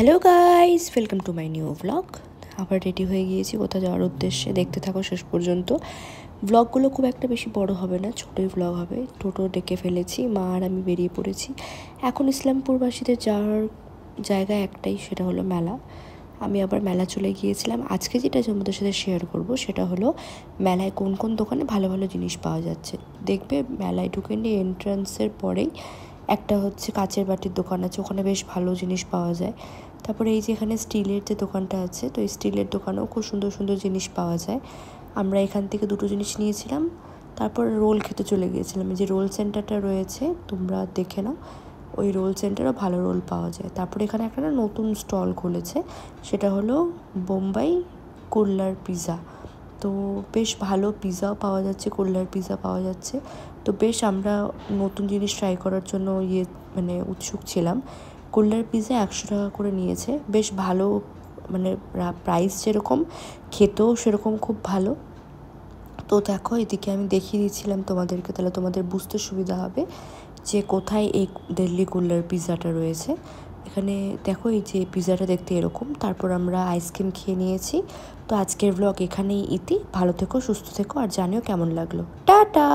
Hello guys, welcome to my new blog. আবার ready হয়ে গিয়েছি কোথাও যাওয়ার উদ্দেশ্যে। দেখতে থাকো শেষ পর্যন্ত। ব্লগগুলো খুব একটা বেশি বড় হবে না, ছোটোই ব্লগ হবে। টোটো ডেকে ফেলেছি, মা আর আমি বেরিয়ে পড়েছি। এখন ইসলামপুরবাসীদের যাওয়ার জায়গা একটাই, সেটা হলো মেলা। আমি আবার মেলা চলে গিয়েছিলাম। আজকে যেটা তোমাদের সাথে শেয়ার করব সেটা হলো মেলায় কোন কোন দোকানে ভালো ভালো জিনিস পাওয়া যাচ্ছে। দেখবে মেলায় ঢুকে নিয়ে এন্ট্রান্সের পরেই একটা হচ্ছে কাচের বাটির দোকান আছে, ওখানে বেশ ভালো জিনিস পাওয়া যায়। তারপরে এই যে এখানে স্টিলের যে দোকানটা আছে, তো এই স্টিলের দোকানেও খুব সুন্দর সুন্দর জিনিস পাওয়া যায়। আমরা এখান থেকে দুটো জিনিস নিয়েছিলাম, তারপর রোল খেতে চলে গিয়েছিলাম। এই যে রোল সেন্টারটা রয়েছে, তোমরা দেখে নাও, ওই রোল সেন্টারও ভালো রোল পাওয়া যায়। তারপরে এখানে একটা নতুন স্টল খুলেছে, সেটা হলো বোম্বাই কুল্লার পিৎজা। তো বেশ ভালো পিৎজাও পাওয়া যাচ্ছে, কুল্লার পিৎজা পাওয়া যাচ্ছে। তো বেশ আমরা নতুন জিনিস ট্রাই করার জন্য উৎসুক ছিলাম। কুল্লার পিৎজা 100 টাকা করে নিয়েছে, বেশ ভালো। মানে প্রাইস যেরকম, খেতেও সেরকম খুব ভালো। তো দেখো, এদিকে আমি দেখিয়ে দিচ্ছিলাম তোমাদেরকে, তাহলে তোমাদের বুঝতে সুবিধা হবে যে কোথায় এই দিল্লি কুল্লার পিৎজাটা রয়েছে। এখানে দেখো, এই যে পিৎজাটা দেখতে এরকম। তারপর আমরা আইসক্রিম খেয়ে নিয়েছি। তো আজকের ব্লগ এখানেই ইতি। ভালো থেকো, সুস্থ থেকো, আর জানিও কেমন লাগলো। টাটা।